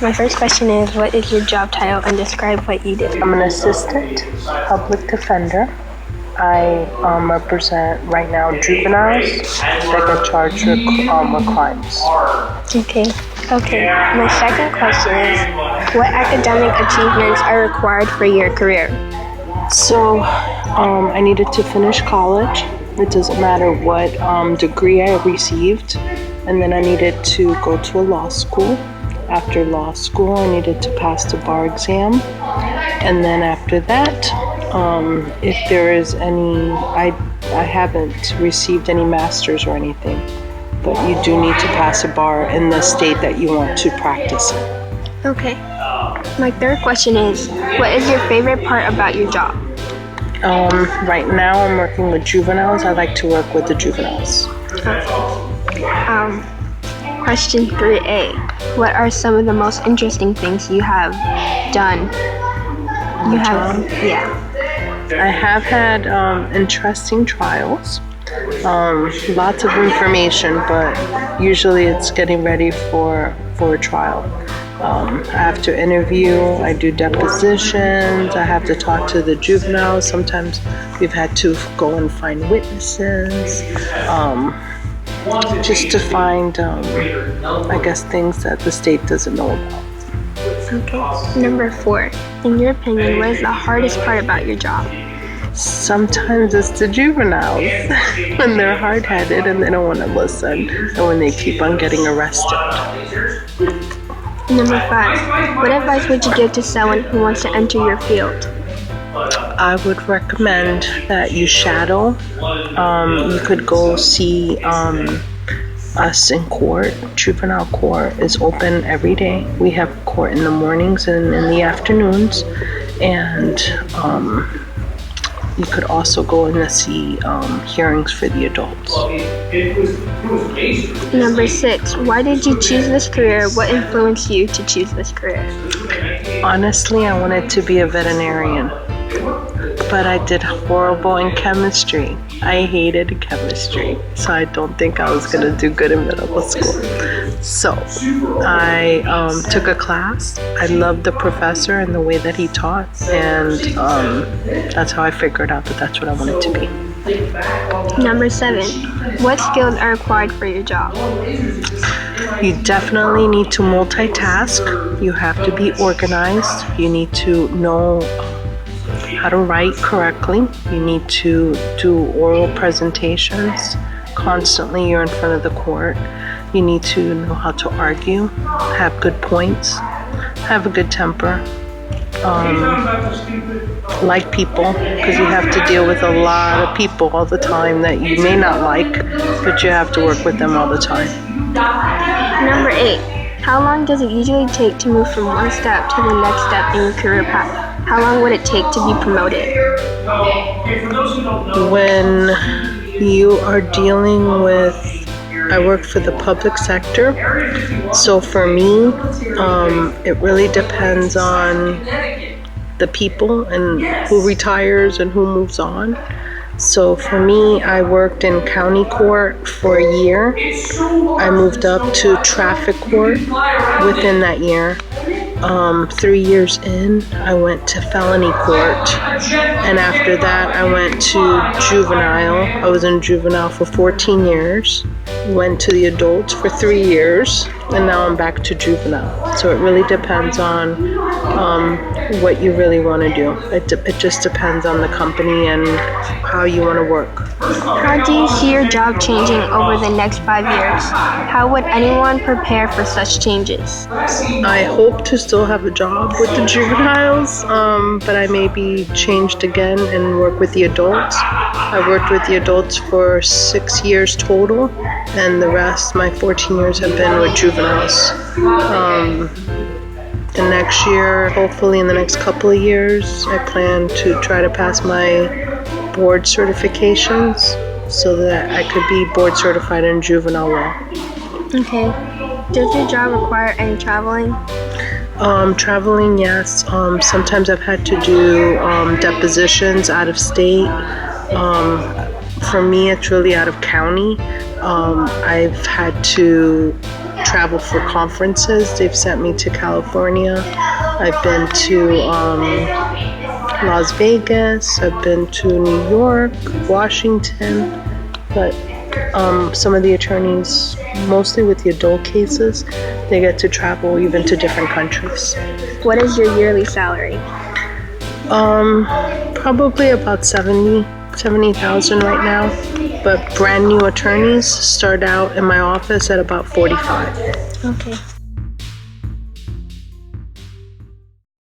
My first question is, what is your job title and describe what you do? I'm an assistant public defender. I represent right now juveniles that get charged with crimes. Okay. My second question is, what academic achievements are required for your career? So I needed to finish college. It doesn't matter what degree I received. And then I needed to go to a law school. After law school, I needed to pass the bar exam. And then after that, if there is any, I haven't received any masters or anything, but you do need to pass a bar in the state that you want to practice in. Okay. My third question is, what is your favorite part about your job? Right now I'm working with juveniles. I like to work with the juveniles. Question 3A. What are some of the most interesting things you have done? I have had interesting trials. Lots of information, but usually it's getting ready for a trial. I have to interview, I do depositions, I have to talk to the juveniles. Sometimes we've had to go and find witnesses, just to find, things that the state doesn't know about. Okay. Number 4. In your opinion, what is the hardest part about your job? Sometimes it's the juveniles when they're hard-headed and they don't want to listen, and when they keep on getting arrested. Number 5. What advice would you give to someone who wants to enter your field? I would recommend that you shadow. You could go see us in court. Juvenile court is open every day. We have court in the mornings and in the afternoons. And you could also go in to see hearings for the adults. Number 6. Why did you choose this career? What influenced you to choose this career? Honestly, I wanted to be a veterinarian, but I did horrible in chemistry. I hated chemistry, so I don't think I was going to do good in medical school. So I took a class. I loved the professor and the way that he taught, and that's how I figured out that that's what I wanted to be. Number 7. What skills are required for your job? You definitely need to multitask. You have to be organized. You need to know how to write correctly. You need to do oral presentations. Constantly you're in front of the court. You need to know how to argue, have good points, have a good temper, like people, because you have to deal with a lot of people all the time that you may not like, but you have to work with them all the time. Number 8. How long does it usually take to move from one step to the next step in your career path? How long would it take to be promoted? When you are dealing with, I work for the public sector, so for me, it really depends on the people and who retires and who moves on. So for me, I worked in county court for a year. I moved up to traffic court within that year. 3 years in, I went to felony court, and after that I went to juvenile. I was in juvenile for 14 years, went to the adults for 3 years, and now I'm back to juvenile. So it really depends on what you really want to do. It just depends on the company and how you want to work. How do you see your job changing over the next 5 years? How would anyone prepare for such changes? I hope to still have a job with the juveniles, but I may be changed again and work with the adults. I worked with the adults for 6 years total, and the rest, my 14 years, have been with juveniles. The next year, hopefully in the next couple of years, I plan to try to pass my board certifications so that I could be board certified in juvenile law. Okay. Does your job require any traveling? Traveling, yes. Sometimes I've had to do depositions out of state. For me, it's really out of county. I've had to travel for conferences. They've sent me to California. I've been to Las Vegas. I've been to New York, Washington. But some of the attorneys, mostly with the adult cases, they get to travel even to different countries. What is your yearly salary? Probably about 70,000 right now. But brand new attorneys start out in my office at about 45. Okay.